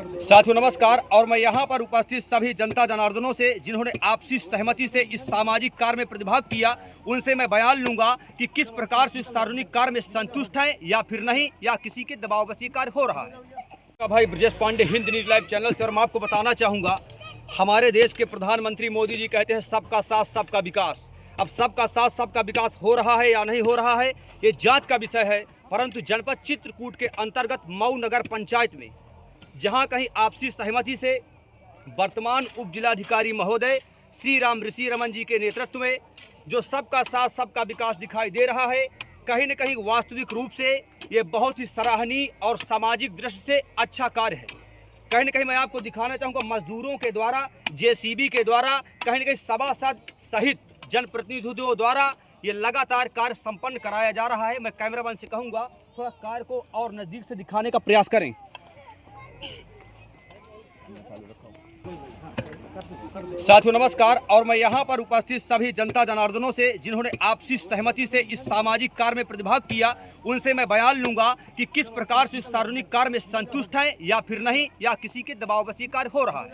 साथियों नमस्कार। और मैं यहाँ पर उपस्थित सभी जनता जनार्दनों से जिन्होंने आपसी सहमति से इस सामाजिक कार्य में प्रतिभाग किया, उनसे मैं बयान लूंगा कि किस प्रकार से इस सार्वजनिक कार्य में संतुष्ट हैं या फिर नहीं, या किसी के दबाव से कार्य हो रहा है। भाई Brajesh Pandey, Hind news live channel से। और मैं आपको बताना चाहूँगा, हमारे देश के प्रधानमंत्री मोदी जी कहते हैं सबका साथ सबका विकास। अब सबका साथ सबका विकास हो रहा है या नहीं हो रहा है, ये जांच का विषय है। परंतु जनपद चित्रकूट के अंतर्गत मऊ नगर पंचायत में जहां कहीं आपसी सहमति से वर्तमान उप जिलाधिकारी महोदय श्री राम ऋषि रमन जी के नेतृत्व में जो सबका साथ सबका विकास दिखाई दे रहा है, कहीं न कहीं वास्तविक रूप से ये बहुत ही सराहनीय और सामाजिक दृष्टि से अच्छा कार्य है। कहीं न कहीं मैं आपको दिखाना चाहूँगा, मजदूरों के द्वारा, जेसीबी के द्वारा, कहीं न कहीं सभासद सहित जनप्रतिनिधियों द्वारा ये लगातार कार्य संपन्न कराया जा रहा है। मैं कैमरामैन से कहूँगा थोड़ा कार्य को और नज़दीक से दिखाने का प्रयास करें। साथियों नमस्कार। और मैं यहाँ पर उपस्थित सभी जनता जनार्दनों से जिन्होंने आपसी सहमति से इस सामाजिक कार्य में प्रतिभाग किया, उनसे मैं बयान लूंगा कि किस प्रकार से इस सार्वजनिक कार्य में संतुष्ट हैं या फिर नहीं, या किसी के दबाव से कार्य हो रहा है।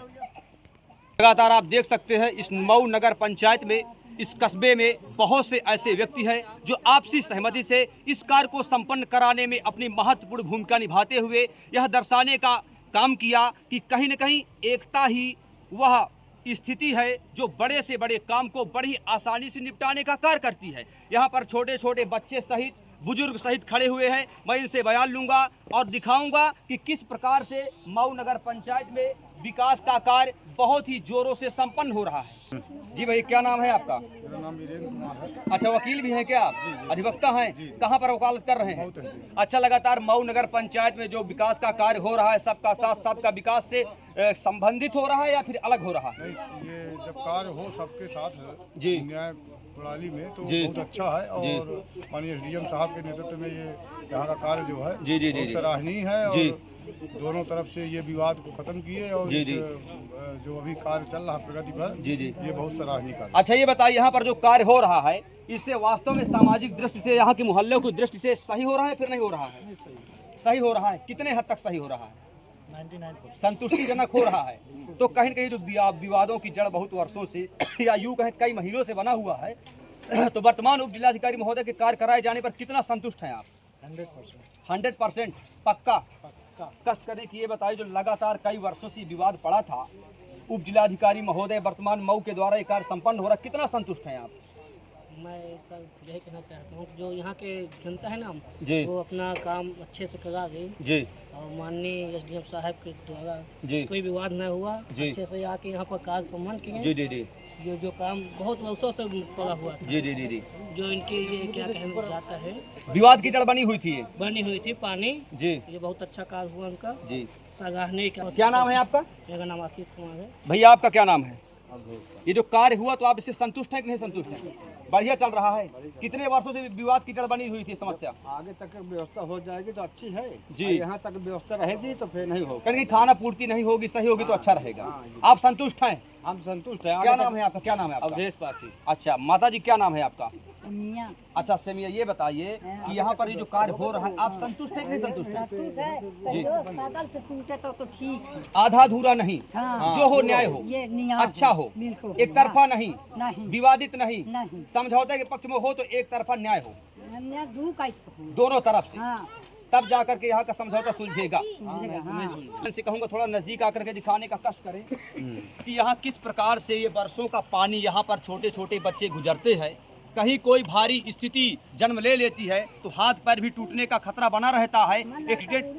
लगातार आप देख सकते हैं इस मऊ नगर पंचायत में, इस कस्बे में बहुत से ऐसे व्यक्ति हैं जो आपसी सहमति से इस कार्य को संपन्न कराने में अपनी महत्वपूर्ण भूमिका निभाते हुए यह दर्शाने का काम किया कि कहीं न कहीं एकता ही वह स्थिति है जो बड़े से बड़े काम को बड़ी आसानी से निपटाने का कार्य करती है। यहाँ पर छोटे छोटे बच्चे सहित बुजुर्ग सहित खड़े हुए हैं। मैं इनसे बयान लूंगा और दिखाऊंगा कि किस प्रकार से मऊ नगर पंचायत में विकास का कार्य बहुत ही जोरों से संपन्न हो रहा है। जी भाई, क्या नाम है आपका? मेरा नाम वीरेंद्र कुमार है। अच्छा, वकील भी हैं क्या आप? जी। अधिवक्ता हैं? कहाँ पर वकालत कर रहे हैं? अच्छा, लगातार मऊ नगर पंचायत में जो विकास का कार्य हो रहा है, सबका साथ सबका विकास से संबंधित हो रहा है या फिर अलग हो रहा है? नहीं, ये जब कार्य हो सबके साथ जी न्याय प्रणाली में तो जी बहुत अच्छा है। और माननीय एसडीएम साहब के नेतृत्व में ये यहाँ का कार्य जो है जी जी बहुत जी सराहनीय है। जी। और दोनों तरफ से ये विवाद को खत्म किए और जी इस, जी। जो अभी कार्य चल रहा है प्रगति पर, जी जी। ये बहुत सराहनीय कार्य। अच्छा, ये बताइए, यहाँ पर जो कार्य हो रहा है इससे वास्तव में सामाजिक दृष्टि से, यहाँ के मोहल्ले की दृष्टि से सही हो रहा है फिर नहीं हो रहा है? सही हो रहा है। कितने हद तक सही हो रहा है? 99% संतुष्टिजनक हो रहा है। तो कहीं न कहीं जो विवादों की जड़ बहुत वर्षों से या यूँ कहें कई महीनों से बना हुआ है, तो वर्तमान उप जिलाधिकारी महोदय के कार्य कराए जाने पर कितना संतुष्ट हैं आप? 100% पक्का। कष्ट करें कि ये बताइए, जो लगातार कई वर्षों से विवाद पड़ा था, उप जिलाधिकारी महोदय वर्तमान मऊ के द्वारा ये कार्य संपन्न हो रहा, कितना संतुष्ट हैं आप? मैं सर यही कहना चाहता हूँ, जो यहाँ के जनता है ना जी वो अपना काम अच्छे से करा गई जी और माननीय एसडीएम साहब के द्वारा जी कोई विवाद न हुआ, जी। अच्छे से आके यहाँ पर कार्य संपन्न किए। जी जी जी जो काम बहुत वर्षों से पड़ा हुआ था, जी जी जी जी जो इनके ये क्या कहना जाता है, विवाद की जड़ बनी हुई थी ये। बनी हुई थी पानी, जी ये बहुत अच्छा कार्य हुआ उनका, जी। सराहनीय का। क्या नाम है आपका? मेरा नाम आशीष कुमार है। भैया, आपका क्या नाम है? ये जो कार्य हुआ, तो आप इससे संतुष्ट हैं कि नहीं संतुष्ट हैं? बढ़िया चल रहा है। कितने वर्षों से विवाद की जड़ बनी हुई थी समस्या? आगे तक व्यवस्था हो जाएगी तो अच्छी है जी। यहाँ तक व्यवस्था रहेगी तो फिर नहीं होगा। कहीं खाना पूर्ति नहीं होगी, सही होगी तो अच्छा रहेगा। आप संतुष्ट हैं? हम संतुष्ट हैं। क्या नाम है आपका? क्या नाम है आपका? अवधेश पासी। अच्छा माता जी, क्या नाम है आपका? मियाँ। अच्छा सेमिया, ये बताइए कि यहाँ पर ये जो कार्य हो रहा है, आप संतुष्ट हैं कि नहीं संतुष्ट हैं? जी। जो बगल से टूटे तो ठीक है। आधा अधूरा नहीं, हाँ। जो हो न्याय हो, ये न्याय अच्छा हो, बिल्कुल। एक तरफा नहीं, नहीं विवादित नहीं, नहीं। समझौते के पक्ष में हो तो एक तरफा न्याय हो, अन्य दू का दोनों तरफ से, हाँ तब जाकर के यहाँ का समझौता सुलझेगा। सुनेगा, हाँ। इनसे कहूँगा थोड़ा नजदीक आकर के दिखाने का कष्ट करें कि यहाँ किस प्रकार से ये बरसों का पानी यहाँ पर छोटे छोटे बच्चे गुजरते हैं। कहीं कोई भारी स्थिति जन्म ले लेती है तो हाथ पैर भी टूटने का खतरा बना रहता है। एक्सीडेंट,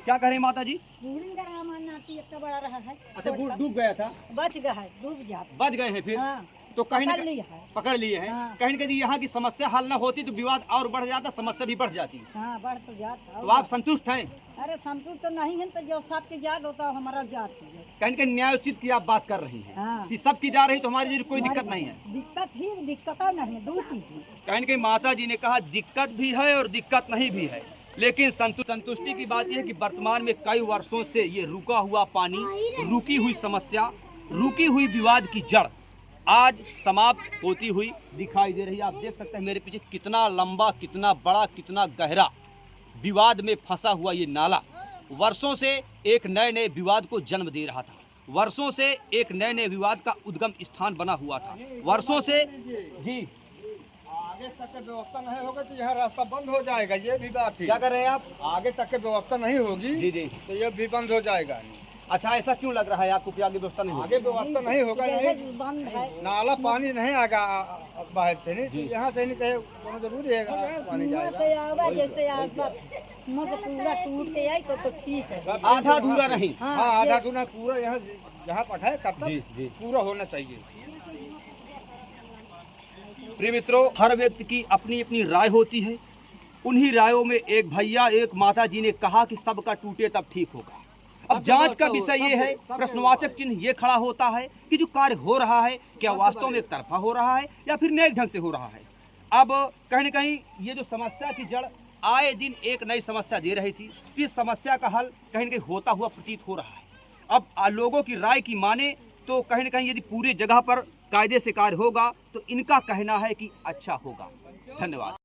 क्या करें माता जी? इतना बड़ा रहा है। अच्छा, डूब गया था, बच गया है, डूब जाता। बच गए हैं फिर? हाँ। तो कहीं न पकड़ लिया है। पकड़ लिए हैं। हाँ। कहीं न कहीं यहाँ की समस्या हल न होती तो विवाद और बढ़ जाता, समस्या भी बढ़ जाती। हाँ बढ़ तो जाता। तो आप संतुष्ट हैं? अरे संतुष्ट तो नहीं है, तो जो सबके याद होता है हमारा याद है। कहीं न कहीं न्यायोचित की आप बात कर रही हैं। हाँ। सब की जा रही तो हमारी कोई दिक्कत नहीं है। दिक्कत ही दिक्कत नहीं है, दो चीज है। कहीं न कहीं माता जी ने कहा दिक्कत भी है और दिक्कत नहीं भी है, लेकिन संतुष्टि की बात यह है कि वर्तमान में कई वर्षों से ये रुका हुआ पानी, रुकी हुई समस्या, रुकी हुई विवाद की जड़ आज समाप्त होती हुई दिखाई दे रही है। आप देख सकते हैं मेरे पीछे कितना लंबा, कितना बड़ा, कितना गहरा विवाद में फंसा हुआ ये नाला वर्षों से एक नए नए विवाद को जन्म दे रहा था, वर्षों से एक नए नए विवाद का उद्गम स्थान बना हुआ था, वर्षों से जी आगे तक की व्यवस्था नहीं होगी तो यह रास्ता बंद हो जाएगा, ये भी बात है। क्या कर रहे हैं आप? आगे तक की व्यवस्था नहीं होगी जी जी। तो ये भी बंद हो जाएगा। अच्छा, ऐसा क्यों लग रहा है आपको कि आगे व्यवस्था नहीं होगी? आगे व्यवस्था नहीं होगा, जैसे नहीं बंद है नाला पानी नहीं आएगा बाहर से, नहीं यहाँ से नहीं कहे कोनो जरूरी है पानी यहाँ जाएगा। से आवा जैसे आसपास मतलब पूरा टूट के आई तो ठीक है। आधा अधूरा नहीं। हाँ हाँ आधा ये- दूना पूरा यहाँ जहाँ तक है तब जी, तक जी। पूरा होना चाहिए। प्रिय मित्रों, हर व्यक्ति की अपनी अपनी राय होती है। उन्हीं रायों में एक भैया एक माता जी ने कहा कि सबका टूटे तब ठीक होगा। अब जांच का विषय ये है, प्रश्नवाचक चिन्ह ये खड़ा होता है कि जो कार्य हो रहा है क्या वास्तव में एक तरफा हो रहा है या फिर नए ढंग से हो रहा है। अब कहीं न कहीं ये जो समस्या की जड़ आए दिन एक नई समस्या दे रही थी, इस समस्या का हल कहीं न कहीं होता हुआ प्रतीत हो रहा है। अब लोगों की राय की माने तो कहीं न कहीं यदि पूरे जगह पर कायदे से कार्य होगा तो इनका कहना है कि अच्छा होगा। धन्यवाद।